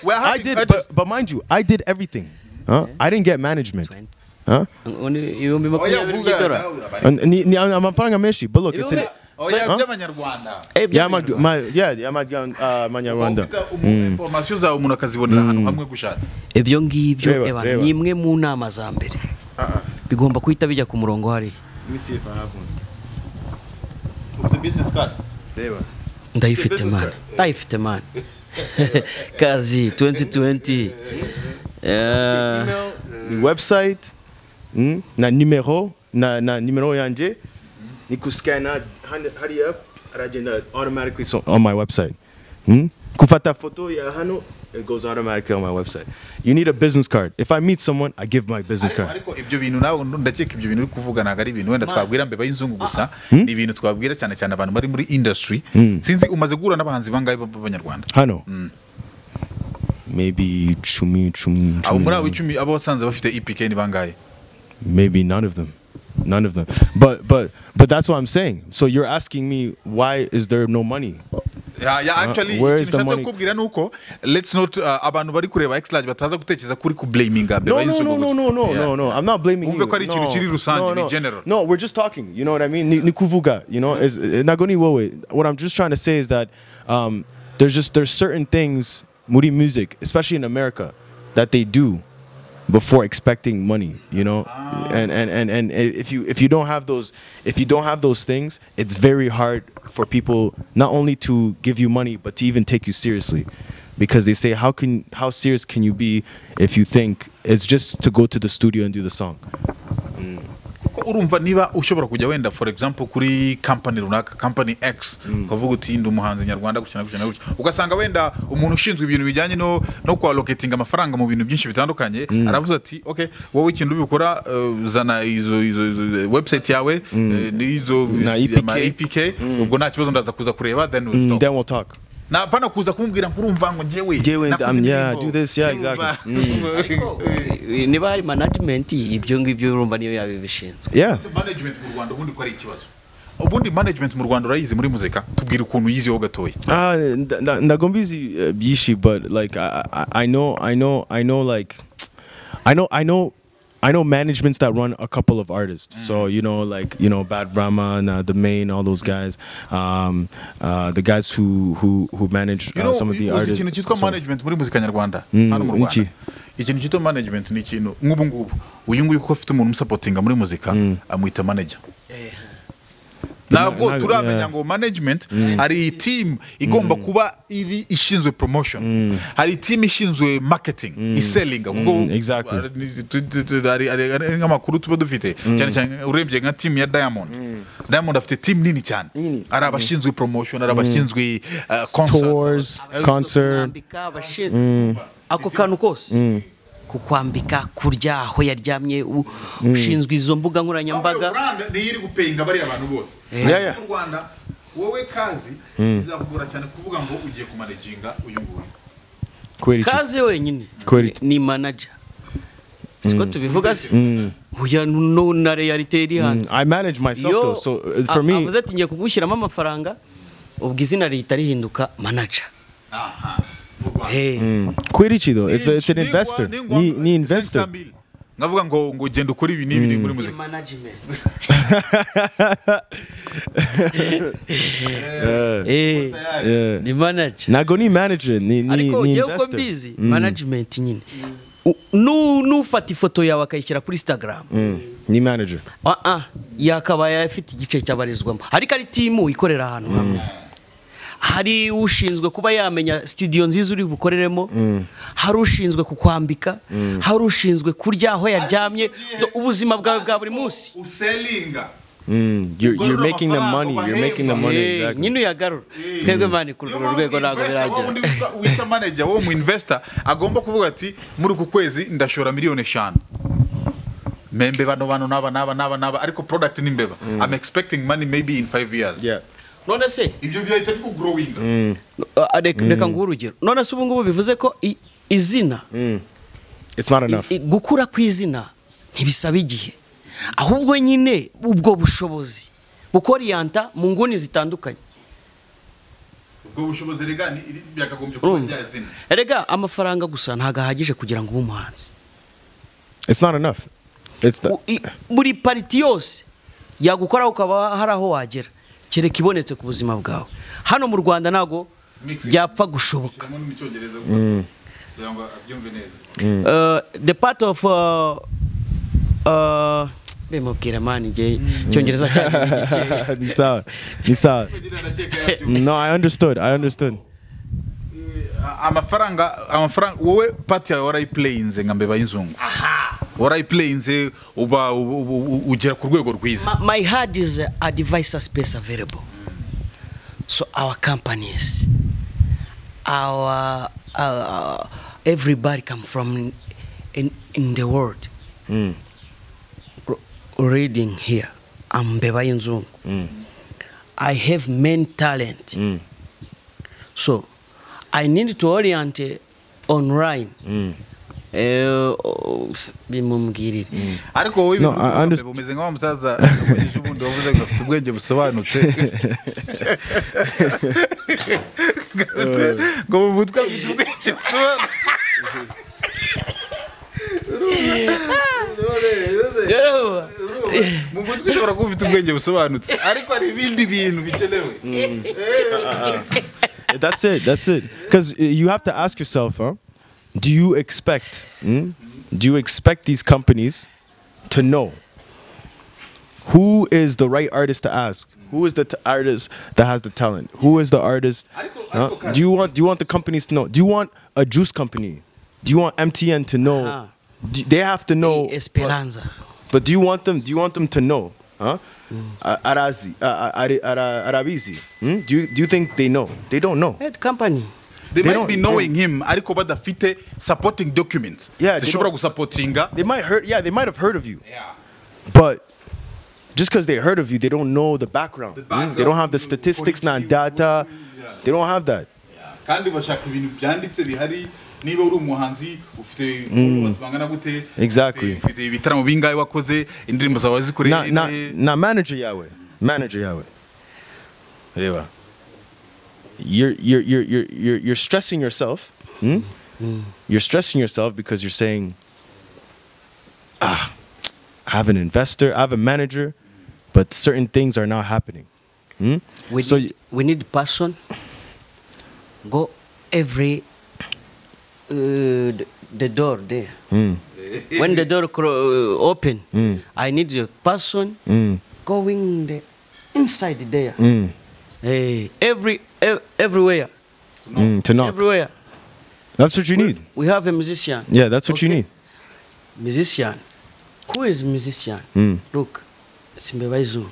I did, but mind you, I did everything. I didn't get management. But look, it's an Ebyo ngibyo eba nimwe mu nama za mbere bigomba kuhita bijya ku murongo hari. Let me see if I have one. What's the business card? Ndayifite man. KAZI 2020. Email, website, na numero yanje. Niku scanner, hurry up, aragenda automatically on my website. Kufata photo ya hano, it goes automatically on my website. You need a business card. If I meet someone, I give my business card. Ariko ibyo bintu nawe ndakeka ibyo bintu uri kuvuga naga ari ibintu wenda twabwira mbeba y'inzungu gusa ni ibintu twabwira cyane cyane abantu bari muri industry. Sinzi umaze guhura n'abahanzi bangaye b'abanyarwanda. Hano. Maybe chumi. Abo muri abo 10 abo basanze bafite EPK ni bangaye? Maybe none of them. But that's what I'm saying. So you're asking me, why is there no money? Yeah, actually, where is the money? Let's not abantu bari kureba X-Large bataza gutekereza kuri ku blaming No. I'm not blaming you. No, we're just talking. You know what I mean? Ni kuvuga. You know, is nagoni wowe. What I'm just trying to say is that there's certain things muri music, especially in America, that they do before expecting money, you know, and if you don't have those things, it's very hard for people not only to give you money but to even take you seriously, because they say how serious can you be if you think it's just to go to the studio and do the song. Urumva niba ushobora kujya wenda for example kuri company runaka, company X, ukavuga uti ndi umuhanzi nyarwanda gukina ugasanga wenda umuntu ushinzwe ibintu bijyanye no kwa allocating amafaranga mu bintu byinshi bitandukanye aravuze ati okay wowe ikintu ubikora zana izo website yawe n'izo EPK ubwo nta kibazo ndaza kuza kureba then we'll talk. Na pana kuza kumbwira nkurumva ngo njyewe do this, exactly. Niba ari management ibyo ngibyo urumva niyo yabibishinzwe. Management mu Rwanda ubundi ko ari ikibazo. Ubundi management mu Rwanda urayizi muri muzika tubwira ukuntu yizi ho gatoya. Ndagombizi bishi, but like I know I know managements that run a couple of artists. So like Bad Brahma and the Main, all those guys, the guys who manage some of the artists. ikintu cyitwa management muri muzika nyarwanda hano mu Rwanda. Ikintu cyitwa management ni ikintu nk'ubu ngubu uyu nguyu ko afite umuntu umusapotinga muri muzika amwita manager. Ntabwo turamenya ngo management hari team igomba kuba iri ishinzwe promotion, hari team ishinzwe marketing, iselling kuko exactly nk'amakuru tuba dufite cyane cyane urebye nka team ya Diamond afite team nini cyane, ari abashinzwe promotion, ari abashinzwe tours, concert, ako kantu kose kukwambika, kurya, aho yaryamye, ushinzwe izo mbuga nkoranyambaga. Ni iri gupayinga bari abantu bose mu Rwanda. Wowe KAZI bizakugora cyane kuvuga ngo ugiye kumanaginga uyu nguyu. KAZI wenyine ni manager, siko tubivuga se? Uya no na reality iri hanze. I manage myself though, so for me avuze ati ngiye kugushyiramo amafaranga, ubwo izina rihita rihinduka manager. Kwerichi though, it's an investor. Ni investor. Ngavuga ngo ugenda ukora ibi n'ibi muri muzika. Management. Ni manager. Nago ni manager, ni investor. Ariko busy management nyine. Nufata ifoto yawe akayishyira kuri Instagram. Ni manager. Yakabaye afite igice cyabarizwamo. Ariko ari team ikorera ahantu hamwe. Hari ushinzwe kuba yamenya studio nziza uri bukoreremo, hari ushinzwe kukwambika, hari ushinzwe kurya aho yaryamye, ubuzima bwawe bwa buri munsi. Uselinga. You're making the money. You're making the money. Exactly. Nyine yagarura. Twebwe mani ku rwego nago biragera. Wita manager wo mu investor agomba kuvuga ati muri uku kwezi ndashora miliyoni 5. Membe bano naba ariko product ni mbeba. I'm expecting money maybe in 5 years. Yeah. None se ibyo byahita biko growing. Reka nguhe urugero. None se ubu ngubu bivuze ko izina it's not enough. Gukura kw'izina ntibisaba igihe, ahubwo nyine ubwo bushobozi bukoriyanta mu nguni zitandukanye. Ubwo bushobozi rega ni byakagombye kuba byazina. Rega amafaranga gusa ntago ahagije kugira ngo ube umuhanzi. It's not enough. It's buri party yose yagukora ukaba hari aho wagera, kereka ibonetse ku buzima bwawe. Hano mu Rwanda nago byapfa gushoboka. The part of bemubwira mani nge cyongereza cyane ni sawa. No, I understood. Amafaranga wowe party yawe warayiplayinze nka mbeba y'inzungu. Warayiplayinze uba ugera ku rwego rwiza. My heart is a device space available. So our companies, our everybody come from in the world. Reading here, I'm Mbeba y'inzungu. I have main talent. So I need to orient online. Bimumugirire. Ariko wowe umeze nka musaza ubundi wavuze ngo afite ubwenge busobanutse. Ngo mubutwa afite ubwenge busobanutse. Mubutwa ushobora kuba ufite ubwenge busobanutse, ariko hari ibindi bintu bikenewe. That's it. Because you have to ask yourself, do you expect these companies to know who is the right artist to ask? Who is the artist that has the talent? Who is the artist? Do you want the companies to know? Do you want a juice company? Do you want MTN to know? They have to know. Esperanza. But do you want them to know? Arabizi. Do you think they know? They don't know. Head company. They might be knowing him, ariko badafite supporting documents. Yeah, they might have heard of you. Yeah. But just because they heard of you, they don't know the background. They don't have the statistics, not data. They don't have that. Kandi bashaka ibintu byanditse bihari, niba uri umuhanzi ufite followers bangana gute, exactly, ufite ibitaramo bingahe wakoze, indirimbo zawe zikoreye na manager yawe. Reba. You're stressing yourself. You're stressing yourself because you're saying I have an investor, I have a manager, but certain things are not happening. We need person go every the door there. When the door open, I need the person going the inside there. Everywhere. To knock. Everywhere. That's what you need. We have a musician. Yeah, that's what you need. Musician. Who is musician? Look, Simbewaizu.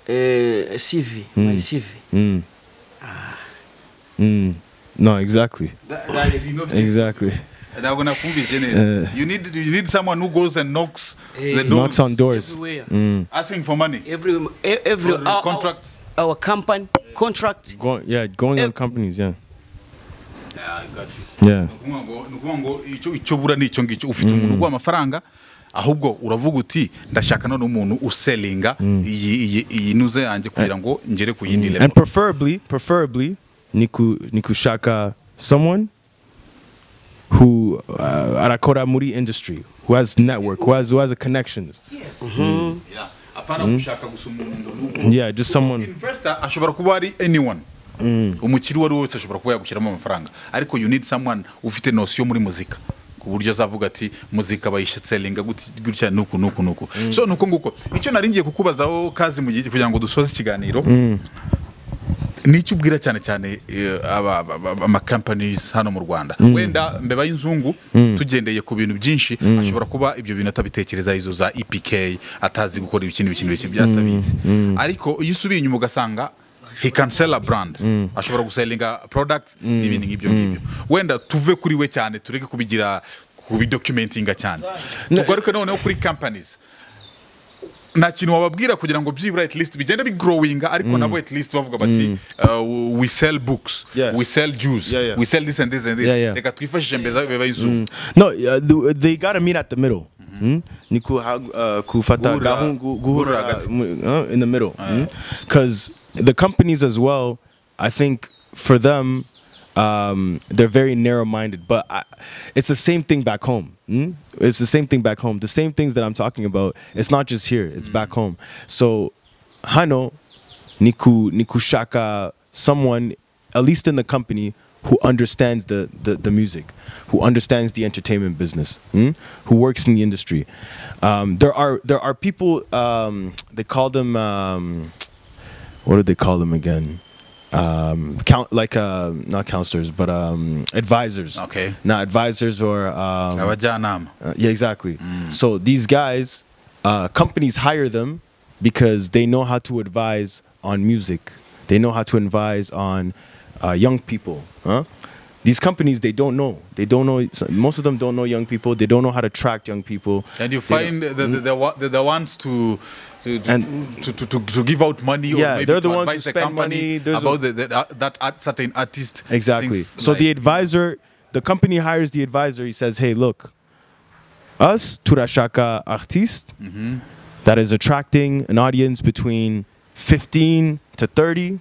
CV, my CV. No, exactly. Exactly. You need someone who goes and knocks the doors. Knocks on doors. Everywhere. Asking for money. Every Contracts. Our company contract. Going on companies, yeah. Yeah, I got you. Yeah. Nukuvuga icyo bura nicyo ngicyo ufite umuntu ugwa amafaranga ahubwo uravuga uti ndashaka none umuntu uselinga iyi nuze yanjye kugira ngo ngere ku yindi level. And preferably nikushaka someone who arakora muri industry, who has network, who has a connections. Yes. Yeah. Apana gushaka gusa umuntu. Yeah, just someone. Investor ashobora kuba ari anyone. Umukiri wari wose ashobora kuba yagushyiramo amafaranga, ariko you need someone ufite notion muri muzika ku buryo azavuga ati muzika bayishelinga gutya nuku. So nuko nguko icyo naringiye kukubazaho kazi mu gihe kugira ngo dusoze ikiganiro. Nicyo ubwira cyane ama companies hano mu Rwanda. Wenda mbeba y'inzungu tugendeye ku bintu byinshi ashobora kuba ibyo bintu atabitekereza izo za EPK atazi gukora ibikindi byatabizi. Ariko iyo usubiye inyuma ugasanga he can sell a brand. Ashobora gusellinga product n'ibindi ngibyo ngibyo. Wenda tuve kuri we cyane tureke kubigira kubidocumentinga cyane. Tugaruke noneho kuri companies. Nta kintu wababwira kugira ngo byibura at least bigenda bi growing ariko nabo at least bavuga bati we sell books, we sell juice, we sell this and this and this. Reka twifashishe mbeza beba y'inzu. No, they got to meet at the middle. Kufata guhura in the middle. Because the companies as well, I think for them, they're very narrow-minded. But it's the same thing back home. It's the same thing back home. The same things that I'm talking about, it's not just here, it's back home. So, hano, niku shaka someone, at least in the company, who understands the music, who understands the entertainment business, who works in the industry. There are people, they call them, what do they call them again? Not counselors, but advisors. Okay. Not advisors or yeah, exactly. So these guys, companies hire them because they know how to advise on music. They know how to advise on young people. These companies, they don't know. Most of them don't know young people. They don't know how to track young people. And you find the ones to give out money, yeah, or maybe they're the to ones advise who the spend company about that certain artist. Exactly. So the advisor, the company hires the advisor. He says, "Hey, look, us turashaka artist that is attracting an audience between 15 to 30,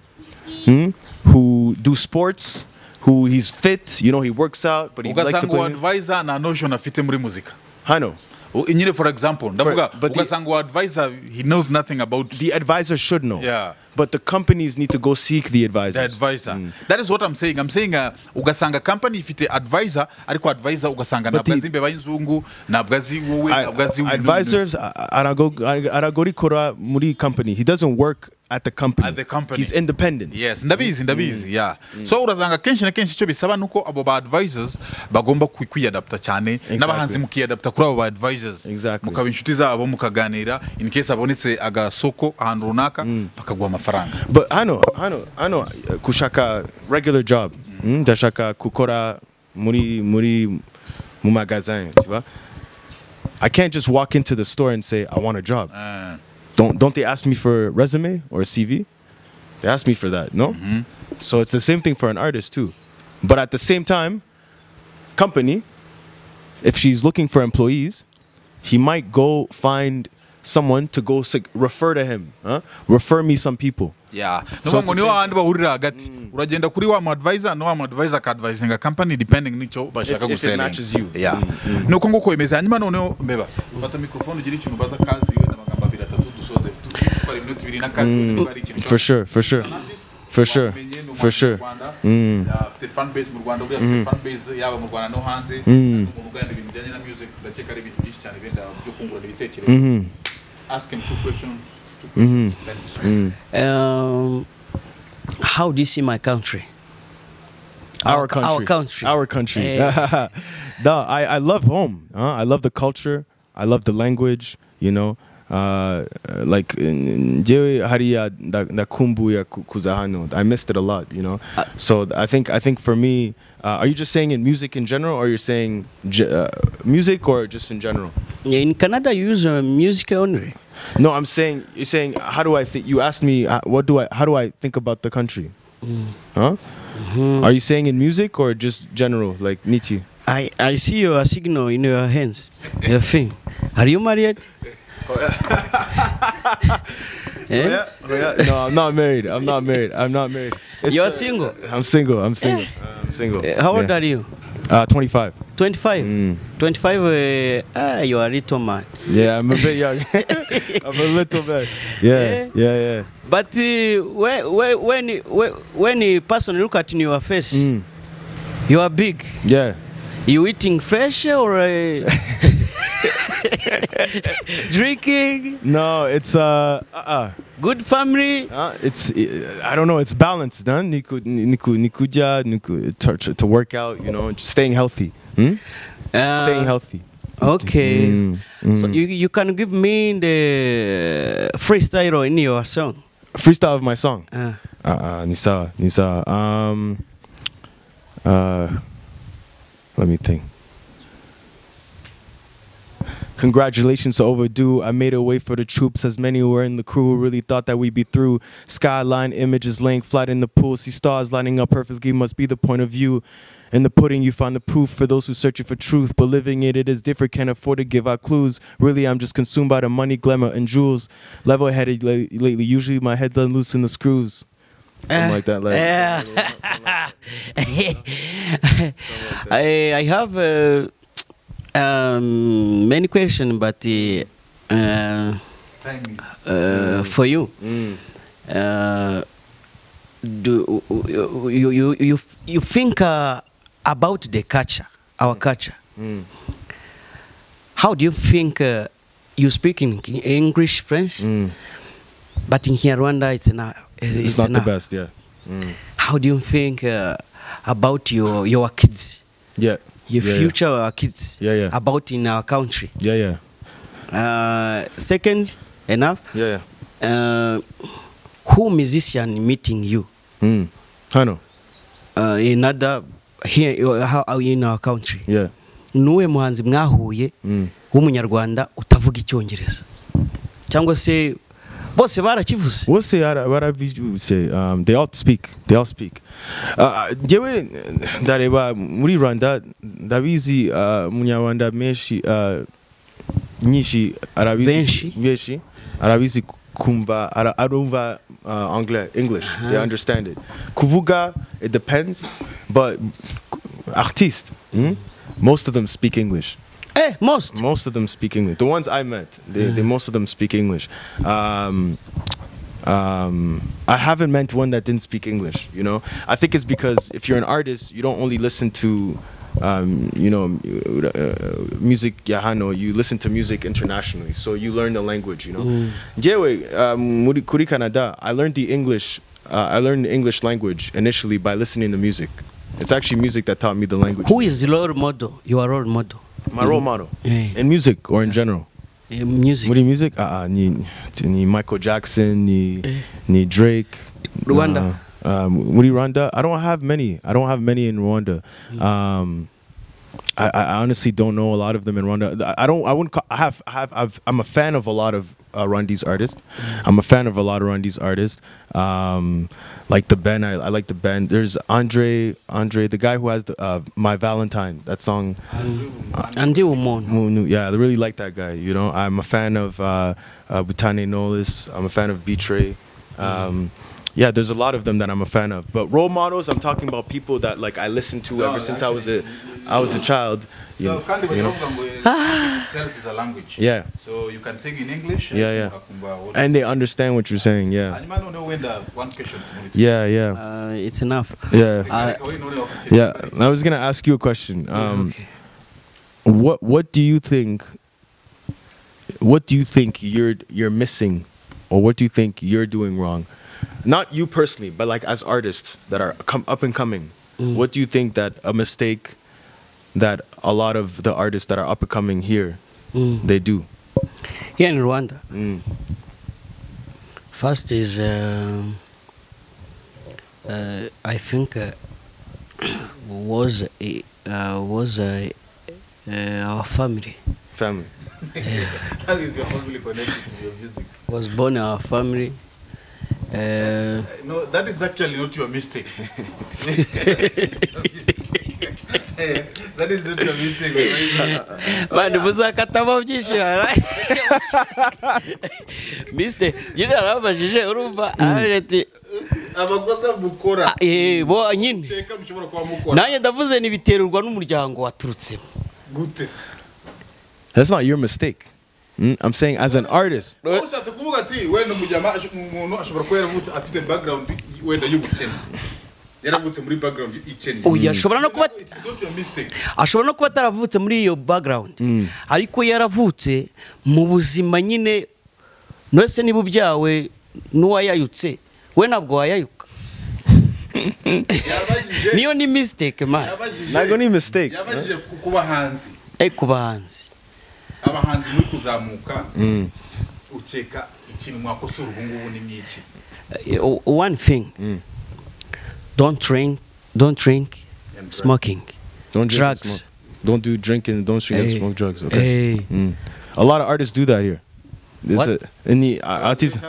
who do sports." Who he's fit, you know, he works out, but he likes to play. Advisor na notion afite muri muzika. Hano. For example, ugasanga advisor, he knows nothing about. The advisor should know. Yeah. But the companies need to go seek the advisors. The advisor. That is what I'm saying. I'm saying ugasanga company ifite advisor, ariko advisor ugasanga nabwazi mbeba y'inzungu, nabwazi wowe, nabwazi advisors aragori kora muri company. He doesn't work at the company. He's independent. Yes, ndabizi, yeah. So urazanga kenshi na kenshi cyo bisaba nuko abo ba advisors bagomba kwiyadapta cyane n'abahanzi mukiyadapta kuri abo ba advisors. Mukaba inshuti zabo mukaganira in case abonetse agasoko ahantu runaka bakaguha amafaranga. But I know kushaka regular job. Ndashaka kukora muri mu magasin, tu vois? I can't just walk into the store and say I want a job. Don't they ask me for a resume or a CV? They ask me for that, no? So it's the same thing for an artist too. But at the same time, company, if she's looking for employees, he might go find someone to go refer to him, refer me some people. Yeah. So ngo niyo handi bahurira hagati uragenda kuri wa advisor no wa advisor ka advising a company depending nico bashaka guselling. Yeah. Nuko nguko imeze hanyuma noneho mbeba fata microphone ugira ikintu baza kazi we n'amagambo 2-3 dusoze twari minute 2 na kazi we bari ikintu. For sure. The fan base mu Rwanda uriya fan base yaba mu Rwanda no hanze mu Rwanda ibintu bijyanye na music ndakeka ari ibintu byinshi cyane benda byo kungurana ibitekerezo. Ask him two questions. How do you see my country? Our country. No, I love home. I love the culture. I love the language. You know, like I missed it a lot. You know, so I think for me, are you just saying in music in general, or you're saying music, or just in general? In Canada, you use music only. No, you're saying, how do I think? You asked me, how do I think about the country? Huh? Are you saying in music or just general, like Nietzsche? I see your signal in your hands, your thing. Are you married? Yeah. No, I'm not married. You're single? I'm single. How old are you? 25. 25? 25, you are a little man. Yeah, I'm a bit young. I'm a little bit. Yeah. But when a person look at your face, you are big. Yeah. You eating fresh or drinking? No, it's good family. It's I don't know. It's balanced, done. To work out, you know, just staying healthy. Staying healthy. Okay. So you can give me the freestyle in your song. Freestyle of my song. Nisa. Let me think. Congratulations to overdue. I made a way for the troops, as many were in the crew who really thought that we'd be through. Skyline images laying flat in the pool. See stars lining up perfectly must be the point of view. In the pudding you find the proof for those who searching for truth. But living it is different, can't afford to give out clues. Really, I'm just consumed by the money, glamour, and jewels. Level-headed lately, usually my head done loosen the screws. Something like that. I have many questions, but for you, do you think about the culture, our culture? How do you think you speak in English, French, but in here Rwanda it's not the best, yeah. How do you think about your kids? Yeah. Your future kids. Yeah. About in our country. Yeah. Second, enough. Yeah. Who musician meeting you? I know. Another here, how in our country. Yeah. Nuwe muhanzi mwahuye w'umunyarwanda utavuga icyongereza. Cyangwa se bose barakivuze. Bose barabivuze. They all speak. Jewe ndareba muri Rwanda ndabizi munyarwanda menshi nyinshi arabizi benshi arabizi kumva arumva English. They understand it. Kuvuga, it depends, but artiste, most of them speak English. Most of them speak English. The ones I met, they most of them speak English. I haven't met one that didn't speak English. You know, I think it's because if you're an artist, you don't only listen to music yahano, you listen to music internationally, so you learn the language, you know. Muri kuri Canada, I learned the English language initially by listening to music. It's actually music that taught me the language. Who is your role model? Your role model? My role model? In music or in general? Music. What do you music? Ni Michael Jackson, ni Drake. Rwanda. Rwanda? I don't have many in Rwanda. I honestly don't know a lot of them in Rwanda. I wouldn't. I'm a fan of a lot of Rwandese artists. I'm a fan of a lot of Rwandese artists. Like the band, I like the band. There's Andre, the guy who has the My Valentine, that song. Andi Umon. Yeah, I really like that guy. You know, I'm a fan of Butane Nolis. I'm a fan of Betray. Yeah, there's a lot of them that I'm a fan of. But role models, I'm talking about people that like I listened to ever since I was a child. So itself is a language. Yeah. So you can sing in English. Yeah. And they understand what you're saying. Yeah. Yeah. It's enough. Yeah. Yeah. I was gonna ask you a question. Okay. What do you think? What do you think you're missing, or what do you think you're doing wrong? Not you personally, but like as artists that are up and coming. What do you think that a mistake that a lot of the artists that are up and coming here they do? Here in Rwanda. First is I think was our family. Family. How is your family connected to your music? Was born in our family. No, that is actually not your mistake. That is not your mistake. Man, muzakatamo byinshi Mr. Yine arabajije urumva arati abakoza mukora bo nyine cheka mushobora kwa mukora nanjye ndavuze nibiterurwa n'umuryango waturutsemo gute. That's not your mistake. I'm saying as an artist. Ushatse kuvuga ati wenda mujyama umuntu ashobora kwera mutu afite background wenda y'ubukene. Yaravutse muri background ikennye. Oya ashobora no kuba it's not your mistake. Ashobora no kuba ataravutse muri iyo background. Ariko yaravutse mu buzima nyine nose niba byawe nuwayayutse we nabwo wayayuka. Niyo ni mistake man. Nago ni mistake. Yabajije kuba hanzi. Kubahanzi. Abahanzi muri kuzamuka ukeka ikintu mwakosura ubu ngubu ni myiki. One thing. Don't drink smoking. Don't drink drugs. And smoke. Don't do drinking, don't drink and smoke drugs. Okay. A lot of artists do that here. What? In the artists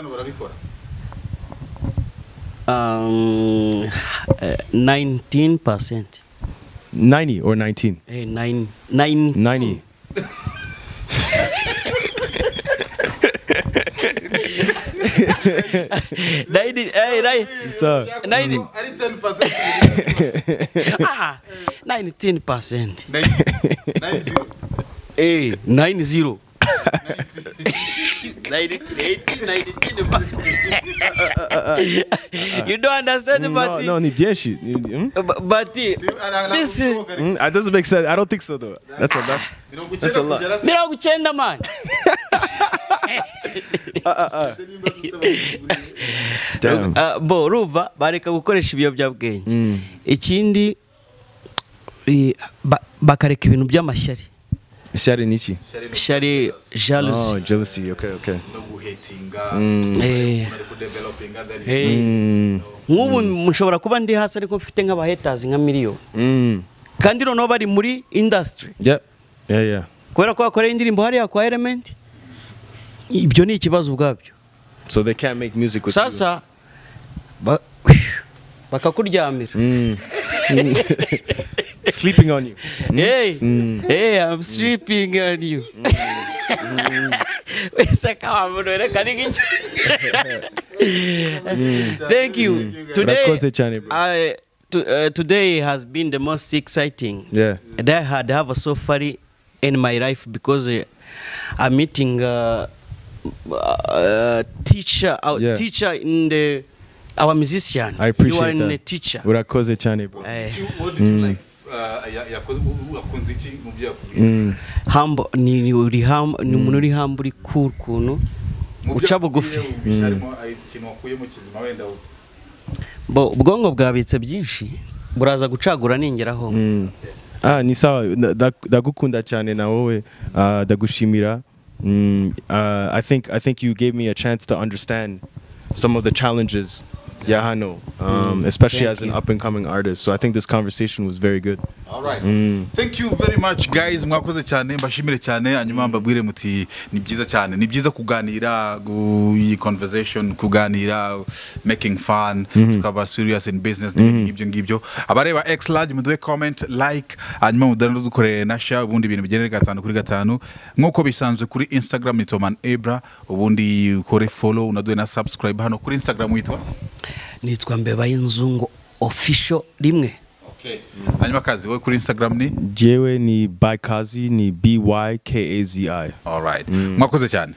19%. 90 or 19? 90. So 19%. 90. 19. You don't understand, but no, this that doesn't make sense. I don't think so though. That's a lot. Mirongo icyenda man. Bo ruva bareka gukoresha ibiyobyabwenge. Ikindi bakareka ibintu by'amashyari. Shari Nichi. Shari jealousy. Oh, jealousy. Okay. Nk'ubu mushobora kuba ndi hasi ariko mfite nk'abahaters nka miliyoni. Kandi noneho bari muri industry. Yeah. Kubera ko bakorera indirimbo hariya kwa Element. Ibyo ni ikibazo ubwabyo. So they can't make music with Sasa bakakuryamira. Sleeping on you. Hey, I'm sleeping on you. Thank you. Today has been the most exciting. Yeah. That I had have so far in my life because I'm meeting teacher in our musician. I appreciate you are that. A teacher. Urakoze cyane, bro. What did you like? Humble ni uri humble ni umuntu uri humble uri cool kuntu uca bugufi. Bo ubwongo bwabitse byinshi buraza gucagura ningeraho. Ni sawa ndagukunda cyane na wowe ndagushimira. I think you gave me a chance to understand some of the challenges Yeah, I know. Especially Thank as an you. up-and-coming artist. So I think this conversation was very good. All right. Thank you very much guys, mwakoze cyane, mbashimire cyane, hanyuma mbabwire muti ni byiza cyane, ni byiza kuganira, iyi conversation, kuganira, making fun, tukaba serious in business n'ibindi ngibyo ngibyo. Abareba X large muduhe comment, like, hanyuma mudana dukore na share, ubundi ibintu bigenere 5 kuri 5 nkuko bisanzwe kuri Instagram ni Toman Ebra, ubundi ukore follow, unaduhe na subscribe hano kuri Instagram witwa nitwa Mbeba y'inzungu official rimwe. Okay. Hanyuma Kazi wowe kuri Instagram ni Jewe ni by KAZI ni BYKAZI. All right. Mwakoze cyane.